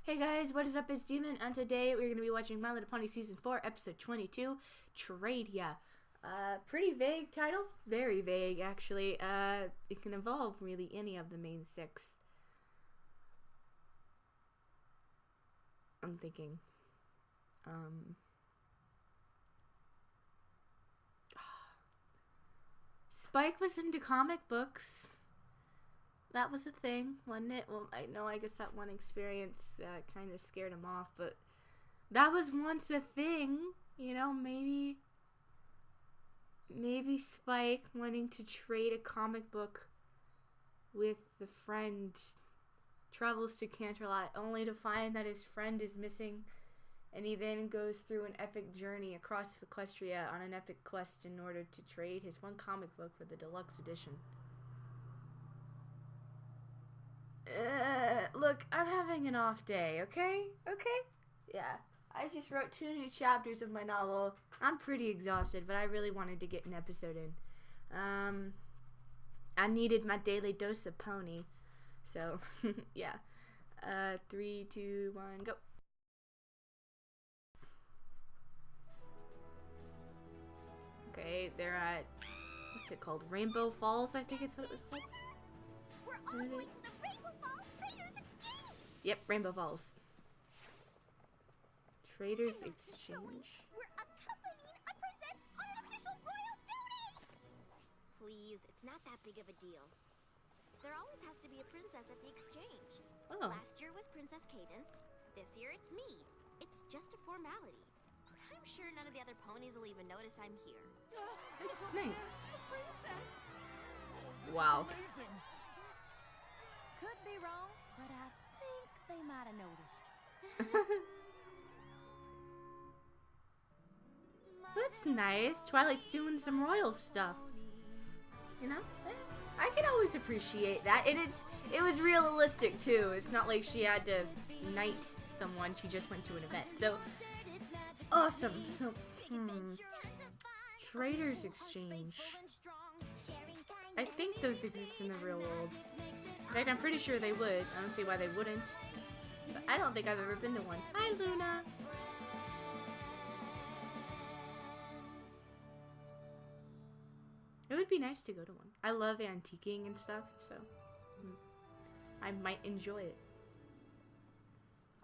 Hey guys, what is up? It's Demon, and today we're going to be watching My Little Pony Season 4, Episode 22, Trade Ya. Pretty vague title. Very vague, actually. It can involve really any of the main six. I'm thinking. Spike was into comic books. That was a thing, wasn't it? Well, I guess that one experience kind of scared him off, but that was once a thing, you know, maybe Spike wanting to trade a comic book with the friend travels to Canterlot only to find that his friend is missing, and he then goes through an epic journey across Equestria on an epic quest in order to trade his one comic book for the deluxe edition. Look, I'm having an off day, okay? Yeah, I just wrote 2 new chapters of my novel. I'm pretty exhausted, but I really wanted to get an episode in. I needed my daily dose of pony. So, yeah. 3, 2, 1, go. Okay, they're at, what's it called? Rainbow Falls, I think it's what it was called. We're all going to the Rainbow Falls Traders Exchange! Yep, Rainbow Falls. Traders Exchange. We're accompanying a princess on an official royal duty! Please, it's not that big of a deal. There always has to be a princess at the exchange. Oh. Last year was Princess Cadence. This year it's me. It's just a formality. I'm sure none of the other ponies will even notice I'm here. That's nice. Princess! Wow. Could be wrong, but I think they might have noticed. That's nice. Twilight's doing some royal stuff. You know? I can always appreciate that. And it was realistic too. It's not like she had to knight someone. She just went to an event. So awesome. So Traders Exchange. I think those exist in the real world. In fact, I'm pretty sure they would. I don't see why they wouldn't. But I don't think I've ever been to one. Hi, Luna! It would be nice to go to one. I love antiquing and stuff, so I might enjoy it.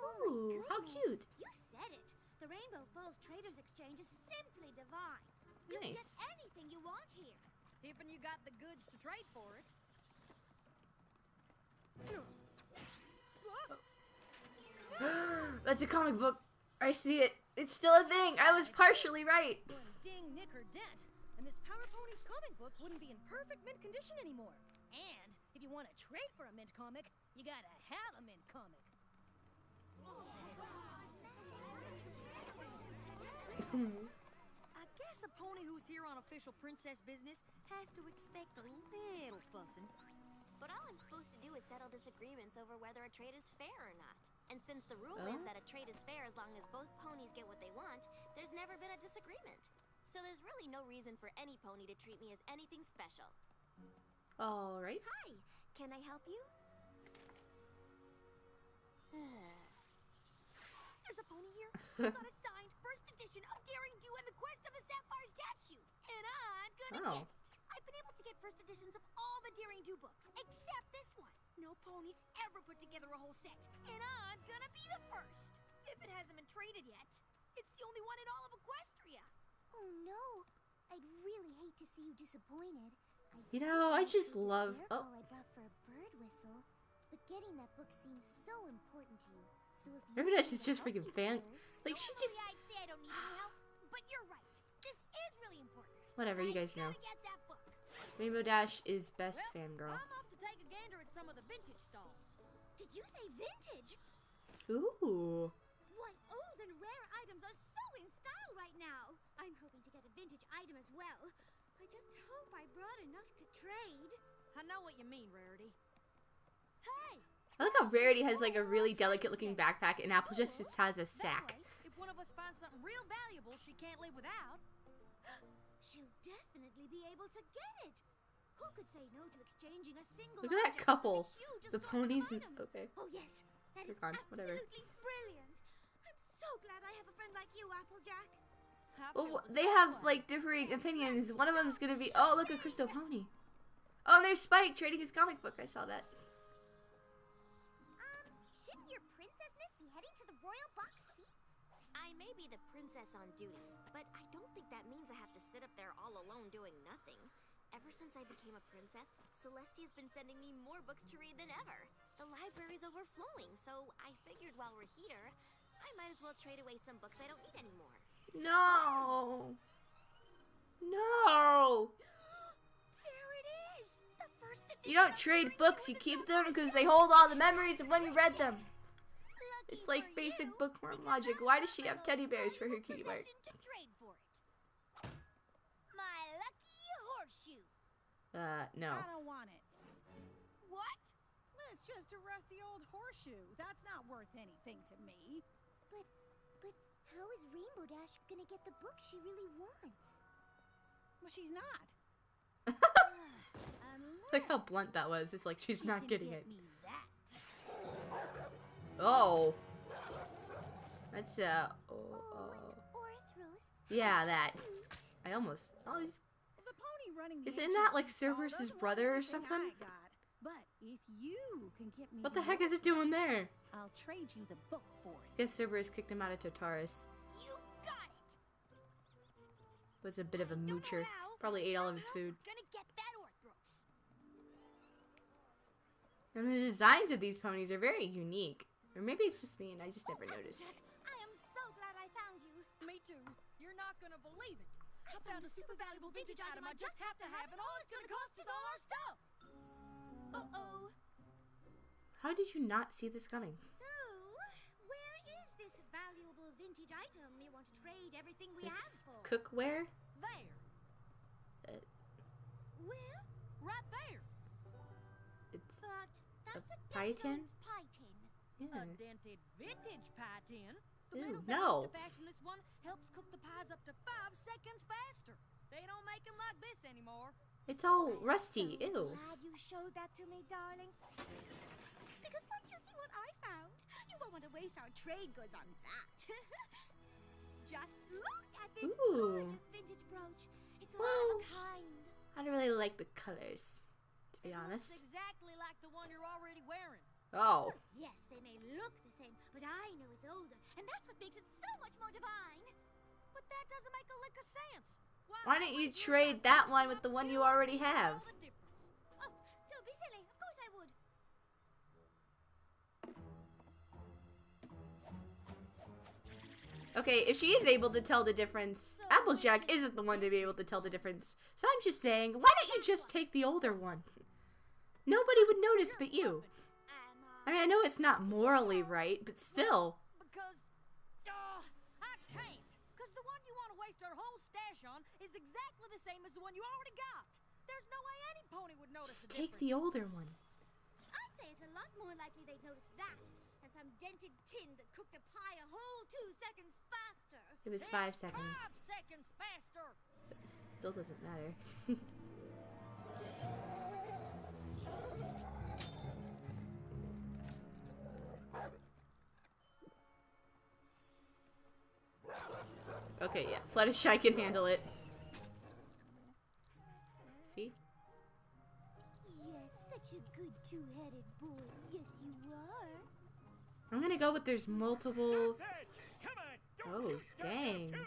Ooh, how cute! You said it. The Rainbow Falls Traders Exchange is simply divine. You can get Nice. anything you want here. If you got the goods to trade for it. That's a comic book. I see it. It's still a thing. I was partially right. Ding, nick, or dent. And this Power Ponies comic book wouldn't be in perfect mint condition anymore. And if you want to trade for a mint comic, you gotta have a mint comic. I guess a pony who's here on official princess business has to expect a little fussing. But all I'm supposed to do is settle disagreements over whether a trade is fair or not. And since the rule is that a trade is fair as long as both ponies get what they want, there's never been a disagreement. So there's really no reason for any pony to treat me as anything special. Alright. Hi, can I help you? There's a pony here who got a signed first edition of Daring Do and the Quest of the Sapphire Statue. And I'm gonna get it. I've been able to get first editions of all the Daring Do books, except this one. No pony's ever put together a whole set, and I'm gonna be the first. If it hasn't been traded yet, it's the only one in all of Equestria. Oh no, I'd really hate to see you disappointed. You know, I just love... Oh. I brought for a bird whistle, but getting that book seems so important to you. So if Maybe that's just freaking fan... Like, she just... Normally I'd say I don't need any help, but you're right. This is really important. Whatever, you guys know. Gotta get that book. Rainbow Dash is best fangirl. I'm off to take a gander at some of the vintage stalls. Did you say vintage? Ooh. Why, old and rare items are so in style right now. I'm hoping to get a vintage item as well. I just hope I brought enough to trade. I know what you mean, Rarity. Hey! I like how Rarity has like a really delicate looking backpack and Apple just has a sack. That way, if one of us finds something real valuable she can't live without. She'll definitely be able to get it. Who could say no to exchanging a single Look at that object couple. for such a huge The assortment of ponies and... items? Okay. Oh yes, That They're is gone. Whatever. absolutely brilliant. I'm so glad I have a friend like you, Applejack. Well, they have like differing opinions. One of them is gonna be, oh, look, a crystal pony. Oh, and there's Spike trading his comic book. I saw that. Shouldn't your princessness be heading to the royal box seats? I may be the princess on duty, but I don't think that means I have to sit up there all alone doing nothing. Ever since I became a princess, Celestia's been sending me more books to read than ever. The library's overflowing, so I figured while we're here, I might as well trade away some books I don't need anymore. No. No. There it is! The first edition. You don't trade books. You keep them because they hold all the memories of when you read them. Lucky It's like for basic you, bookworm because logic. I Why does she have have my teddy bears for her valuable cutie mark? possession to trade for it. My lucky horseshoe. No. I don't want it. What? It's just a rusty old horseshoe. That's not worth anything to me. But how is Rainbow Dash gonna get the book she really wants? Well, she's not. Look how blunt that was. It's like she's not getting it. Me that. Oh. That's Oh, and Orthros. yeah, that. I almost. Oh, he's. The pony running the Isn't ancient that like beast hall Cerberus's doesn't want brother or everything something? I got. But if you can get me What the heck is it doing there? I'll trade you the book for it. Guess Cerberus kicked him out of Tartarus. You got it. Was a bit of a Don't know moocher. how, Probably ate all of his somehow food. we're gonna get that Orthros. And the designs of these ponies are very unique. Or maybe it's just me and I just never noticed. I am so glad I found you. Me too. You're not gonna believe it. I found a super valuable vintage item I just have to have, and all it's gonna cost is all our stuff. Uh-oh. How did you not see this coming? So, where is this valuable vintage item you want to trade everything we This have for? cookware? There. Where? Right there. It's But that's a pie tin? dented pie tin. yeah. A dented vintage pie tin. The Ew, metal no. that used to fashion this one helps cook the pies up to 5 seconds faster. They don't make them like this anymore. It's all rusty. So Ew. glad you showed that to me, darling. Because once you see what I found, you won't want to waste our trade goods on that. Just look at this Ooh. gorgeous vintage brooch. It's one Well, of a kind. I don't really like the colors, to be It honest. looks exactly like the one you're already wearing. Oh. Yes, they may look the same, but I know it's older, and that's what makes it so much more divine. But that doesn't make a lick of sense. Why don't you trade that one with the one you already have? All the difference. Oh, don't be silly. Of course I would. Okay, if she is able to tell the difference, Applejack isn't the one to be able to tell the difference. So I'm just saying, why don't you just take the older one? Nobody would notice but you. I mean, I know it's not morally right, but still. Because, I can't. Because the one you want to waste our whole stash on is exactly the same as the one you already got. There's no way any pony would notice Just the take difference. the older one. I'd say it's a lot more likely they'd notice that than some dented tin that cooked a pie a whole 2 seconds faster. It was It's 5 seconds. 5 seconds faster. Still doesn't matter. Okay, yeah. Fluttershy can handle it. See? Yes, such a good two-headed boy. Yes, you are. I'm gonna go with there's multiple... Come on, don't Oh, you start now, dang. too.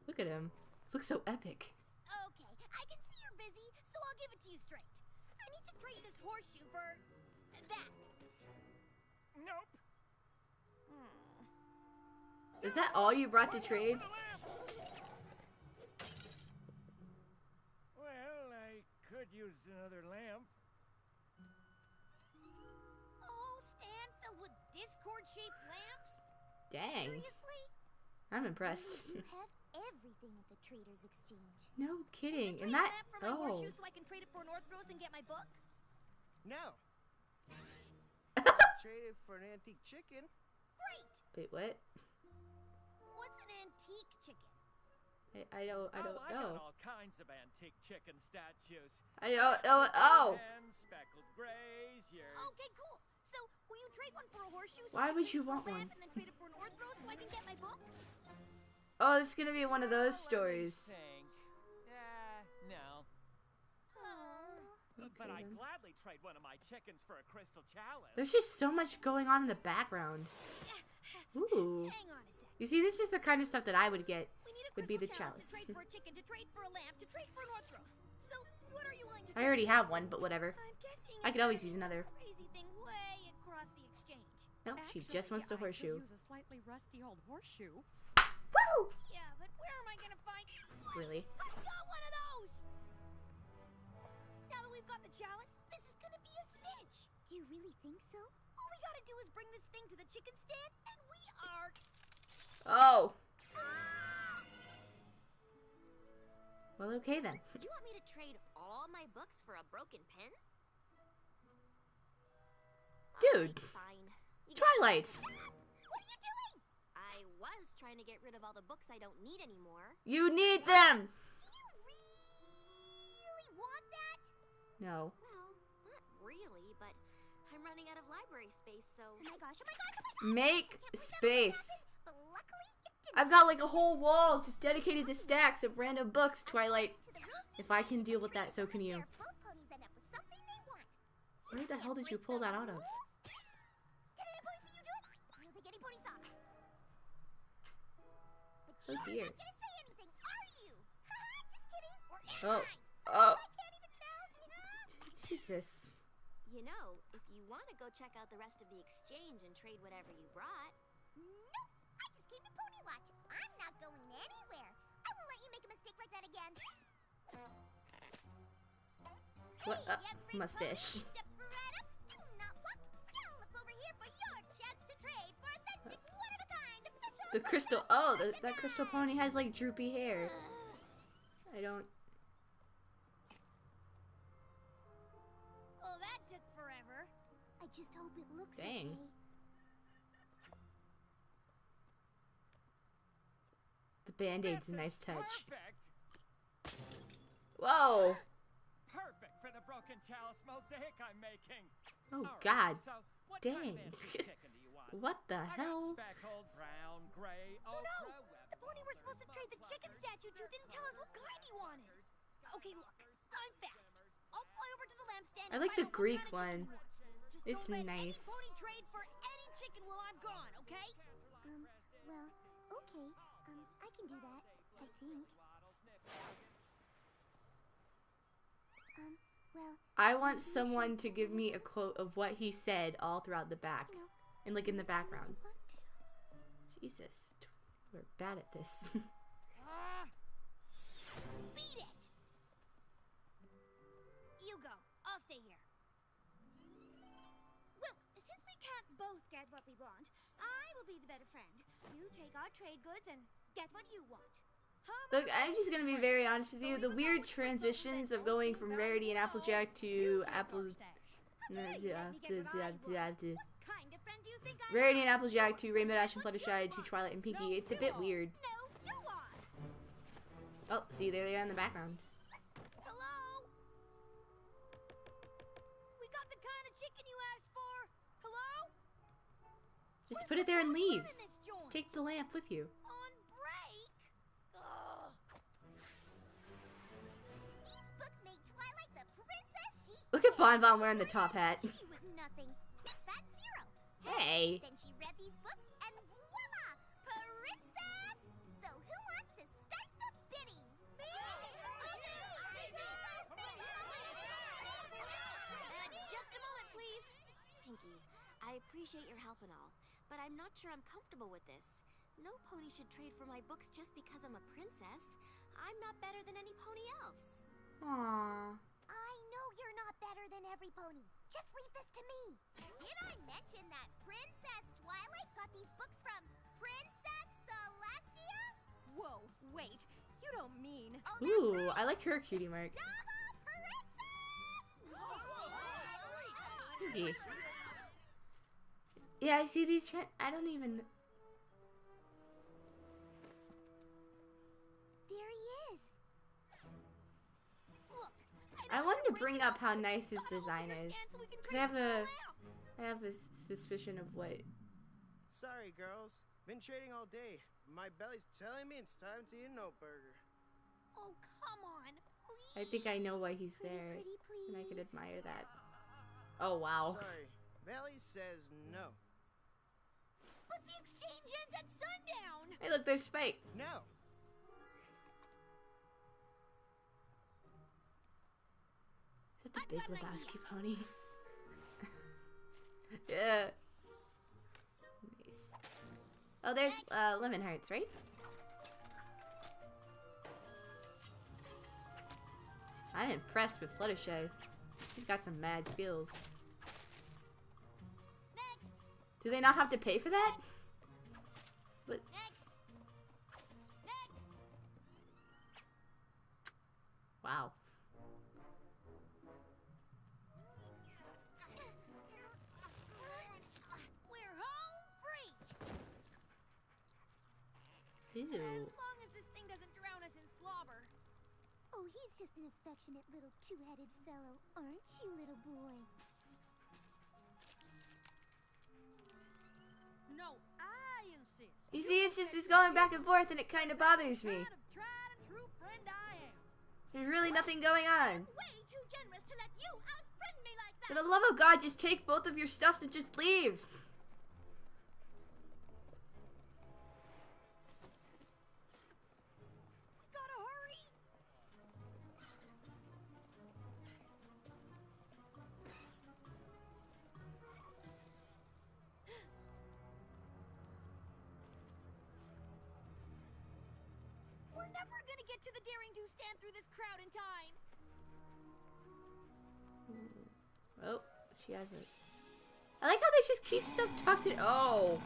Look at him. Looks so epic. Okay, I can see you're busy, so I'll give it to you straight. I need to trade this horseshoe for that. Nope. Is that all you brought to trade? Well, I could use another lamp. A whole stand filled with discord-shaped lamps? Dang. Seriously? I'm impressed. You have everything at the Trader's Exchange. No kidding. Trade And a that... lamp for my Oh. horseshoe so I can trade it for an Orthros and get my book? No. Trade it for an antique chicken. Great! Wait, what? What's an antique chicken? I don't I got know. all kinds of antique chicken statues. I don't know. Oh! And speckled grays, yours. Okay, cool. So, will you trade one for a horseshoe? So Why I can would trade you for a want lamp, one? And then trade it for an orthro so I can get my book? Oh, this is gonna be one of those stories. No. But Okay, I'd then. gladly trade one of my chickens for a crystal chalice. There's just so much going on in the background. Ooh. Hang on a sec. You see, this is the kind of stuff that I would get. We need a Would be crystal the chalice chalice. to trade for a chicken, to trade for a lamp, to trade for an orthros. So, what are you willing to I already have one, but whatever. I'm guessing I could always use another. crazy thing way across the exchange. No, she just wants to horseshoe. I could use a slightly rusty old horseshoe. Woo! Yeah, but where am I gonna find it? Really? I got one of those! Now that we've got the chalice, this is gonna be a cinch! Do you really think so? All we gotta do is bring this thing to the chicken stand, and we are... Oh. Ah! Well, okay then. You want me to trade all my books for a broken pen? Dude. Fine. Twilight. What are you doing? I was trying to get rid of all the books I don't need anymore. You need them. Do you really want that? No. Well, not really, but I'm running out of library space, so... Oh my gosh, Make space. But luckily, it didn't. I've got like a whole wall just dedicated to stacks of random books, Twilight. If I can deal with that, so can you. Both ponies end up with something they want. Where the hell did you pull that out of? Did any pony see you do it? I don't think any pony saw me. Oh But dear. you're not gonna say anything, are you? Haha, just kidding. Or am Oh. I? Oh. I can't even tell. Jesus. You know, if you want to go check out the rest of the exchange and trade whatever you brought. Nope! I just came to Pony Watch. I'm not going anywhere. I won't let you make a mistake like that again. What? Hey, everybody, Mustache. step right up. Do not walk. Don't look over here for your chance to trade for authentic, one-of-a-kind, official... The crystal. Oh, that crystal pony has like droopy hair. I don't. Oh, that took forever. I just hope it looks Dang. okay. The band-aid's a This nice is touch. Perfect. Whoa. Perfect for the broken chalice mosaic I'm making. Oh All right, God. So what kind Dang. of antique chicken do you want? What the I got hell? speckled, brown, gray, Oh ochre, no! web- The pony we're supposed to trade the chicken statue to didn't tell us what kind he wanted. Okay, look. I'm fast. I'll fly over to the lampstand I and like find the out what Greek kind of chicken one. he wants. Just It's don't let nice. any pony trade for any chicken while I'm gone, okay? Well, okay. I can do that, I think. Well, I want someone to give me a quote of what he said all throughout the back. you know, And like in the background. want to. Jesus. We're bad at this. Beat it! You go. I'll stay here. Well, since we can't both get what we want, I will be the better friend. You take our trade goods and get what you want. Look, I'm just gonna be very honest with you. The weird transitions of going from Rarity and Applejack to Kind of friend do you think I Rarity and Applejack to Rainbow Dash and Fluttershy to Twilight and Pinkie. It's a bit weird. No, you are. Oh, see, there they are in the background. Hello? We got the kind of chicken you asked for. Hello? Just put it there and leave. In this joint? Take the lamp with you. On break? Ugh. These books made Twilight the princess she Look at Bon Bon wearing the top hat. She was nothing. That's zero. Hey. Then she read these books and voila! Princess! So who wants to start the bidding? Just a moment, please. Pinkie, I appreciate your help and all, but I'm not sure I'm comfortable with this. No pony should trade for my books just because I'm a princess. I'm not better than any pony else. Aww. I know you're not better than every pony. Just leave this to me. Did I mention that Princess Twilight got these books from Princess Celestia? Whoa, wait. You don't mean... Oh, that's Ooh, right. I like her cutie mark. Double princess! Pinkie. Yeah, I see these I don't even... There he is. Look, I wanted to bring up how nice his design is. Because I I have a suspicion of what. Sorry, girls. Been trading all day. My belly's telling me it's time to eat a no burger. Oh, come on, please. I think I know why he's there, and I could admire that. Oh wow. Sorry, belly says no. But the exchange ends at sundown. Hey, look, there's Spike. No. Is that the Big Lebowski pony? Yeah. Nice. Oh, there's Lemon Hearts, right? I'm impressed with Fluttershy. She's got some mad skills. Next. Do they not have to pay for that? But Next. Next. wow. We're home free. Ew. As long as this thing doesn't drown us in slobber. Oh, he's just an affectionate little two-headed fellow, aren't you, little boy? No, I insist. You see, it's going back and forth, and it kind of bothers me. Kind of tried and true friend I am. There's really nothing going on. Way too generous to let you outfriend me like For that. the love of God, just take both of your stuffs and just leave. We gotta hurry. We're never gonna get to the Daring Do stand through this crowd in time. Oh, she hasn't. I like how they just keep stuff tucked in. Oh.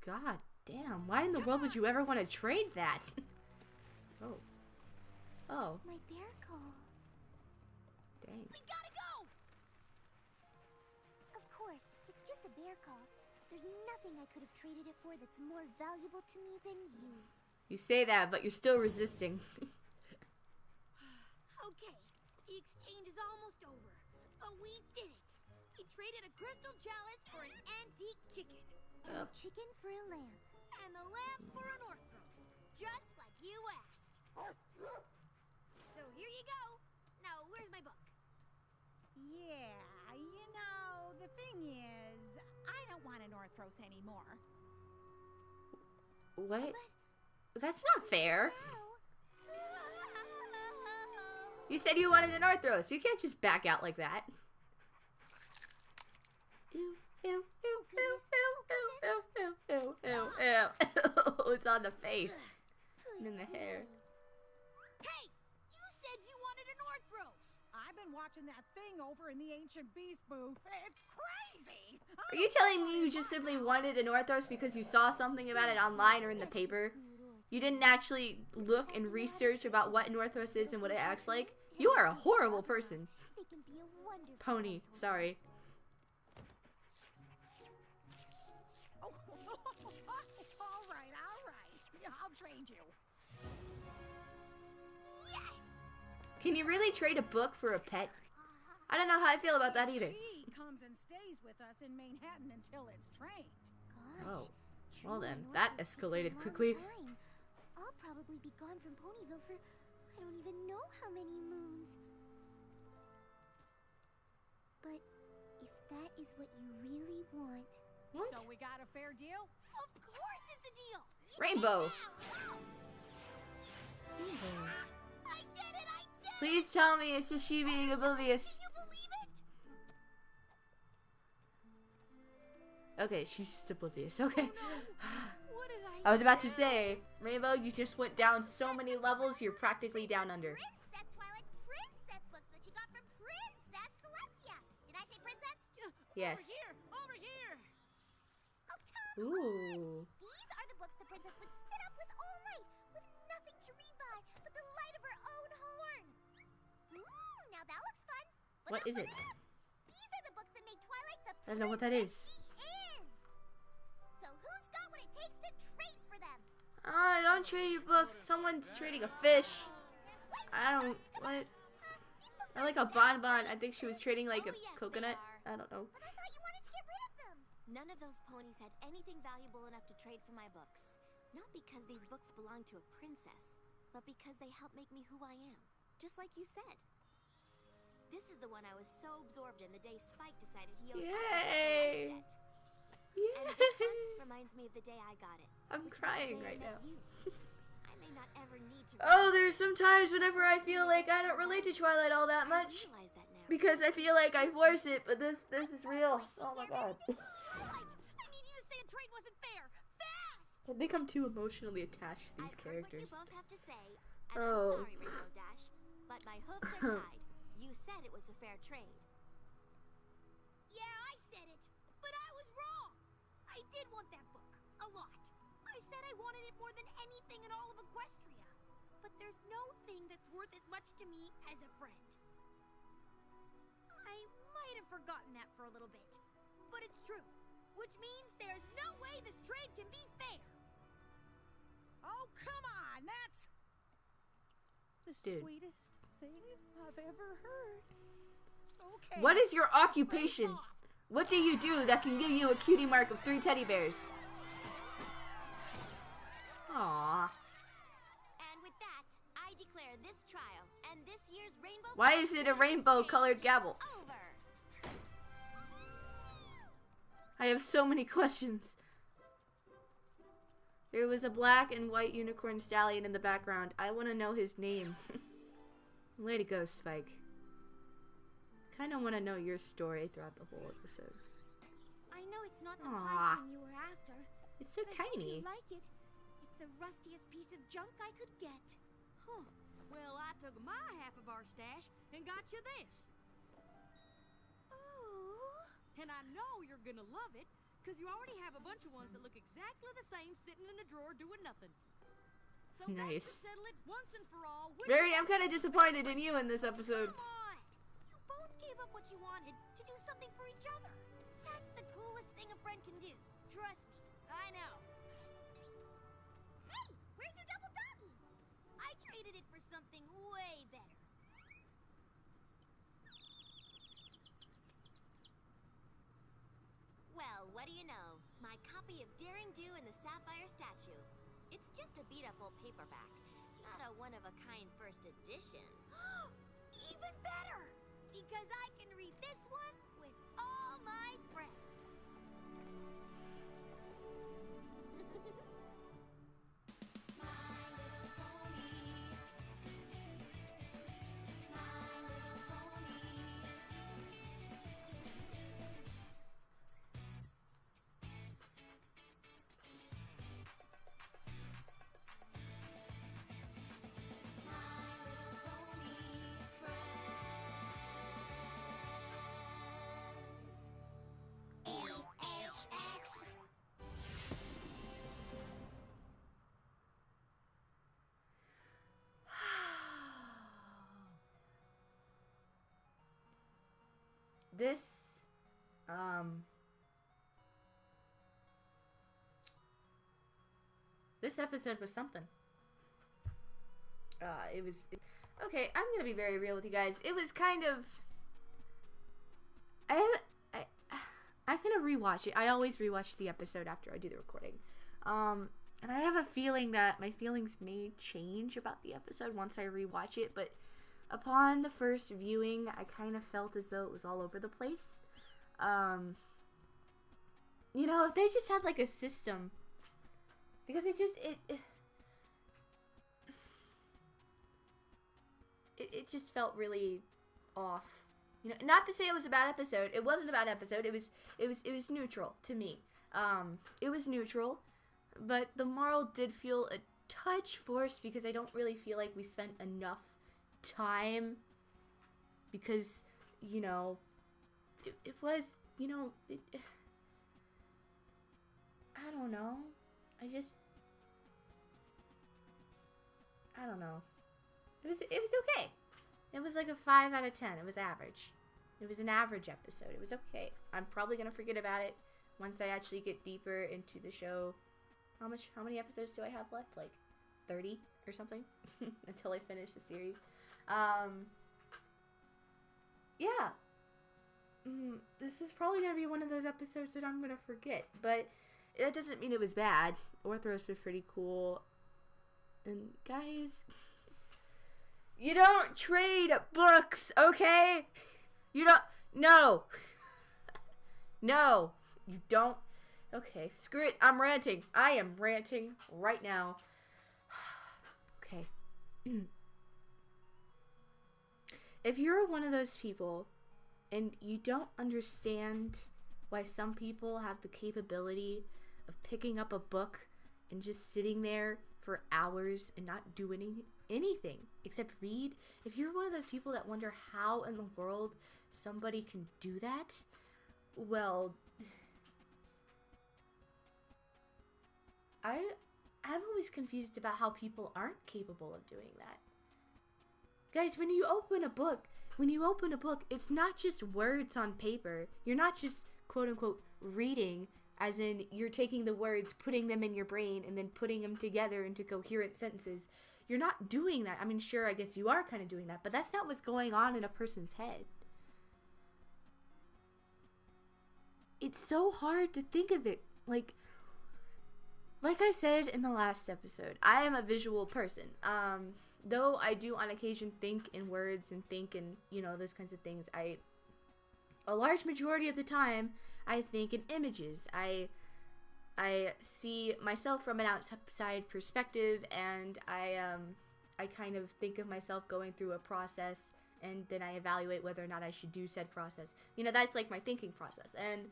God damn. Why in the world would you ever want to trade that? Oh. Oh. My bear call. Dang. We gotta go. Of course, it's just a bear call. There's nothing I could have traded it for that's more valuable to me than you. You say that, but you're still resisting. Okay, the exchange is almost over, but we did it. We traded a crystal chalice for an antique chicken, And a chicken for a lamb. and the lamp for an Orthros, just like you asked. So here you go. Now, where's my book? Yeah, you know, the thing is, I don't want an Orthros anymore. What? That's not fair. You said you wanted an Arthros. You can't just back out like that. Ew, ew, ew, ew, ew, ew, ew, ew, ew, ew. It's on the face and in the hair. Hey, you said you wanted an Orthros. I've been watching that thing over in the Ancient Beast booth. It's crazy! Are you telling me you just simply wanted an Orthros because you saw something about it online or in the paper? You didn't actually look and research about what an Orthros is and what it acts like? You are a horrible person. They can be a wonderful Pony, household. sorry. Oh, all right. Yeah, I'll trade you. Yes. Can you really trade a book for a pet? I don't know how I feel about that either. She comes and stays with us in Manhattan until it's trained. Gosh. Oh, true, well then, an that Orthros takes a escalated long quickly. time. I'll probably be gone from Ponyville for I don't even know how many moons. But if that is what you really want, What? So we got a fair deal? Of course it's a deal. Rainbow. I did it. Please tell me it's just she being oblivious. Can you believe it? Okay, she's just oblivious. Okay. What did I was about to say, Rainbow, you just went down so many levels, you're practically down under. Princess Twilight princess books that she got from Princess Celestia. Did I say princess? Yes. Over here. Oh, come Ooh. These are the books the princess would sit up with all night, with nothing to read by but the light of her own horn. Ooh, now that looks fun. But What don't is put it? up. These are the books that made Twilight the I don't know what that is. princess she is. So who's got what it takes to trade for them? Don't trade your books. Someone's trading a fish. I don't. What? These books I like a bonbon. I think she was trading like a coconut. I don't know. But I thought you wanted to get rid of them. None of those ponies had anything valuable enough to trade for my books. Not because these books belong to a princess, but because they help make me who I am. Just like you said. This is the one I was so absorbed in the day Spike decided he owed Yay! debt. Yay! And this one reminds me of the day I got it. I'm which was the crying day I right met now. you. I may not ever need to. Oh, there's some times whenever I feel like I don't relate to Twilight all that much. I realize that now. Because I feel like I force it, but this is real. Oh my god. Twilight, I need you to say a trade wasn't fair. Fast! I think I'm too emotionally attached to these I've heard characters. what you both have to say, and Oh. I'm sorry, Rainbow Dash, but my hooves are tied. You said it was a fair trade. Yeah, I said it, but I was wrong. I did want that book. A lot. I said I wanted it more than anything in all of Equestria. But there's no thing that's worth as much to me as a friend. I might have forgotten that for a little bit, but it's true. Which means there's no way this trade can be fair. Oh, come on! That's the Dude. sweetest thing I've ever heard. Okay. What is your occupation? Race off. What do you do that can give you a cutie mark of 3 teddy bears? Aww. And with that, I declare this trial and this year's Rainbow Why is it a rainbow colored gavel? over. I have so many questions. There was a black and white unicorn stallion in the background. I want to know his name. Way to go, Spike. Kind of want to know your story throughout the whole episode. I know it's not the Aw. pine you were after. It's so but I hope tiny. you like it. It's the rustiest piece of junk I could get. Huh. Well, I took my half of our stash and got you this. Oh. And I know you're gonna love it, because you already have a bunch of ones that look exactly the same sitting in a drawer doing nothing. So Nice. let's settle it once and for all. Very, I'm kind of disappointed in you in this episode. Come on! You both gave up what you wanted to do something for each other. That's the coolest thing a friend can do. Trust me. I know. Hey, where's your double doggy? I traded it for something way better. Well, what do you know? My copy of Daring Do and the Sapphire Statue. It's just a beat-up old paperback, not a one-of-a-kind first edition. Even better! Because I can read this one with all my friends. This, this episode was something. Okay, I'm gonna be very real with you guys. It was kind of, I'm gonna rewatch it. I always rewatch the episode after I do the recording. And I have a feeling that my feelings may change about the episode once I rewatch it, but upon the first viewing, I kind of felt as though it was all over the place. You know, if they just had like a system, because it just felt really off. You know, not to say it was a bad episode. It wasn't a bad episode. It was neutral to me. It was neutral, but the moral did feel a touch forced because I don't really feel like we spent enough time, because, you know, it was, you know, I don't know. I don't know. It was okay. It was like a 5 out of 10. It was average. It was an average episode. It was okay. I'm probably gonna forget about it once I actually get deeper into the show. How many episodes do I have left? Like 30 or something until I finish the series. Yeah. this is probably going to be one of those episodes that I'm going to forget, but that doesn't mean it was bad. Orthros was pretty cool. And guys, you don't trade books, okay? You don't, no. No, you don't. Okay, screw it, I'm ranting. I am ranting right now. Okay. If you're one of those people and you don't understand why some people have the capability of picking up a book and just sitting there for hours and not doing anything except read, if you're one of those people that wonder how in the world somebody can do that, well, I'm always confused about how people aren't capable of doing that. Guys, when you open a book, it's not just words on paper. You're not just quote unquote reading, as in you're taking the words, putting them in your brain, and then putting them together into coherent sentences. You're not doing that. I mean, sure, I guess you are kind of doing that, but that's not what's going on in a person's head. It's so hard to think of it. Like I said in the last episode, I am a visual person. Though I do on occasion think in words and think in, you know, those kinds of things, a large majority of the time, I think in images. I see myself from an outside perspective, and I kind of think of myself going through a process, and then I evaluate whether or not I should do said process. You know, that's like my thinking process, and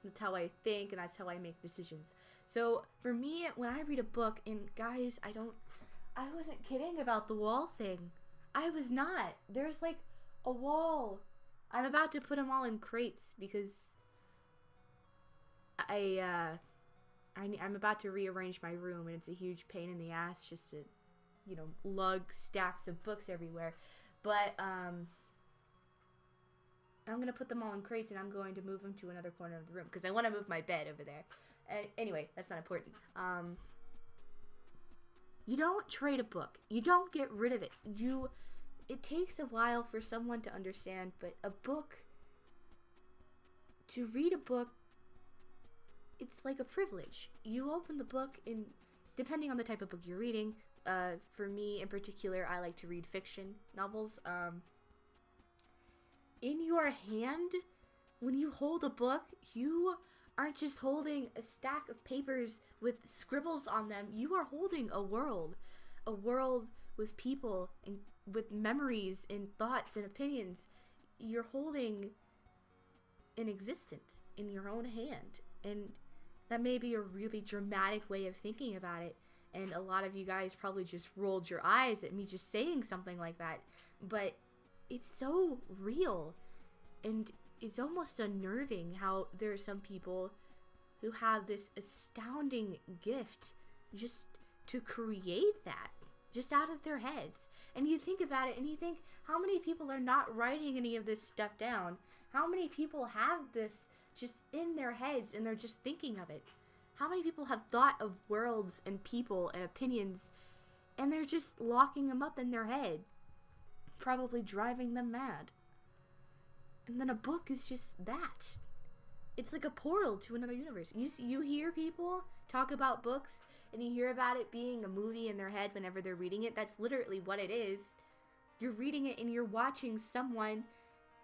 that's how I think, and that's how I make decisions. So for me, when I read a book, and guys, I wasn't kidding about the wall thing. I was not. There's like a wall. I'm about to put them all in crates because I'm about to rearrange my room, and it's a huge pain in the ass just to, you know, lug stacks of books everywhere. But I'm gonna put them all in crates, and I'm going to move them to another corner of the room because I want to move my bed over there. Anyway, that's not important. You don't trade a book. You don't get rid of it. It takes a while for someone to understand, but to read a book, it's like a privilege. You open the book, and depending on the type of book you're reading, for me in particular, I like to read fiction novels. In your hand, when you hold a book, you aren't just holding a stack of papers with scribbles on them. You are holding a world with people and with memories and thoughts and opinions. You're holding an existence in your own hand, and that may be a really dramatic way of thinking about it, and a lot of you guys probably just rolled your eyes at me just saying something like that, but it's so real, and it's almost unnerving how there are some people who have this astounding gift just to create that, just out of their heads. And you think about it, and you think, how many people are not writing any of this stuff down? How many people have this just in their heads, and they're just thinking of it? How many people have thought of worlds and people and opinions, and they're just locking them up in their head, probably driving them mad? And then a book is just that. It's like a portal to another universe. You hear people talk about books, and you hear about it being a movie in their head whenever they're reading it. That's literally what it is. You're reading it, and you're watching someone,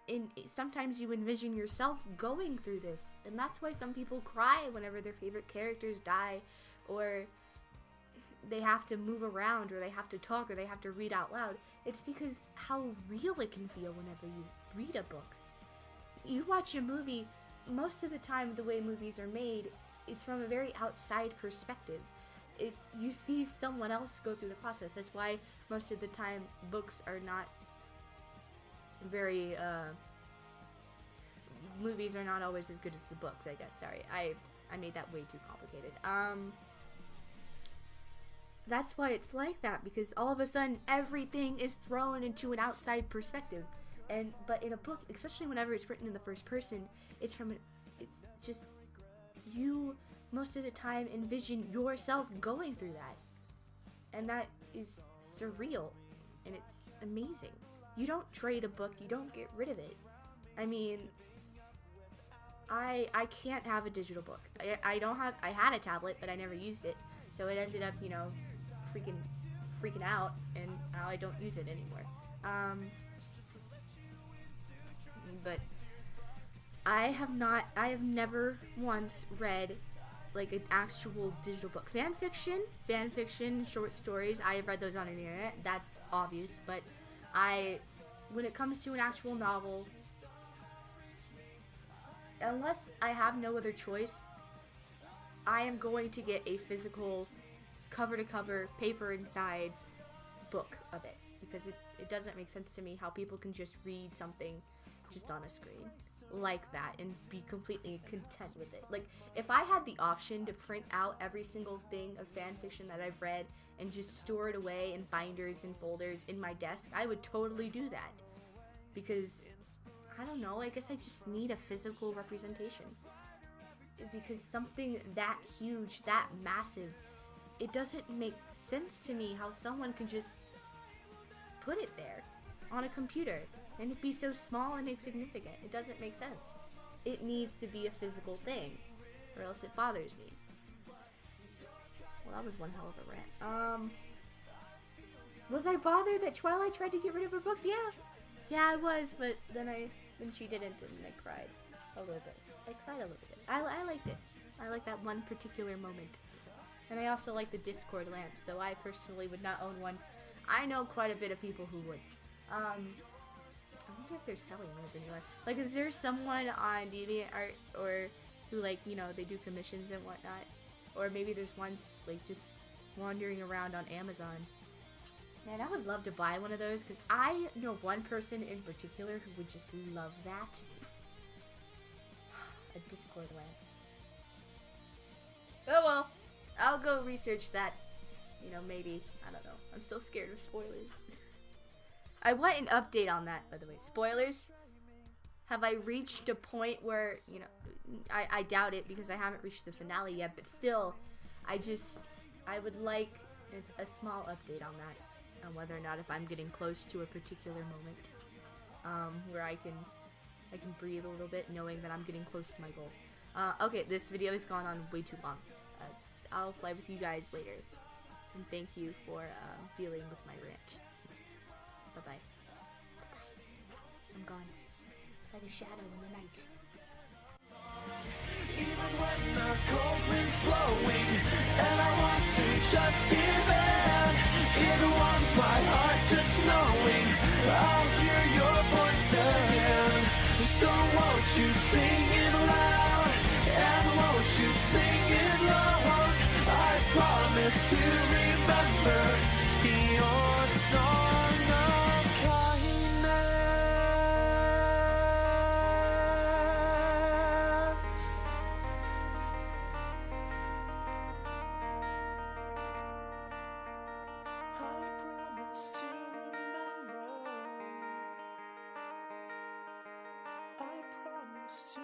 and sometimes you envision yourself going through this. And that's why some people cry whenever their favorite characters die, or they have to move around, or they have to talk, or they have to read out loud. It's because how real it can feel whenever you read a book. You watch a movie, most of the time the way movies are made, it's from a very outside perspective. You see someone else go through the process. That's why most of the time books are not very, movies are not always as good as the books, I guess. Sorry, I made that way too complicated. That's why it's like that, because all of a sudden everything is thrown into an outside perspective. But in a book, especially whenever it's written in the first person, it's just you most of the time envision yourself going through that. And that is surreal, and it's amazing. You don't trade a book, you don't get rid of it. I mean, I can't have a digital book. I don't have, I had a tablet, but I never used it. So it ended up, you know, freaking out, and now I don't use it anymore. But I have never once read like an actual digital book. Fan fiction, short stories, I have read those on the internet, that's obvious, but when it comes to an actual novel, unless I have no other choice, I am going to get a physical cover to cover, paper inside book of it, because it doesn't make sense to me how people can just read something just on a screen like that and be completely content with it. Like, if I had the option to print out every single thing of fan fiction that I've read and just store it away in binders and folders in my desk, I would totally do that, because I don't know, I guess I just need a physical representation, because something that huge, that massive, it doesn't make sense to me how someone can just put it there on a computer and it be so small and insignificant. It doesn't make sense. It needs to be a physical thing, or else it bothers me. Well, that was one hell of a rant. Was I bothered that Twilight tried to get rid of her books? Yeah, I was, but then she didn't, and I cried a little bit. I cried a little bit. I liked it. I liked that one particular moment. And I also like the Discord lamp, so I personally would not own one. I know quite a bit of people who would. I wonder if they're selling those anywhere. Like, is there someone on DeviantArt or who, like, you know, they do commissions and whatnot? Or maybe there's ones, like, just wandering around on Amazon. Man, I would love to buy one of those, because I know one person in particular who would just love that. A Discord lamp. Oh well, I'll go research that. You know, maybe. I don't know. I'm still scared of spoilers. I want an update on that, by the way. Spoilers? Have I reached a point where, you know, I doubt it because I haven't reached the finale yet, but still, I would like a small update on that, on whether or not if I'm getting close to a particular moment, where I can breathe a little bit knowing that I'm getting close to my goal. Okay, this video has gone on way too long. I'll fly with you guys later. And thank you for dealing with my rant. Bye-bye. I'm gone. Like a shadow in the night. Even when the cold wind's blowing and I want to just give in, it warms my heart just knowing I'll hear your voice again. So won't you sing it loud, and won't you sing it loud? I promise to remember your song of kindness. I promise to remember. I promise to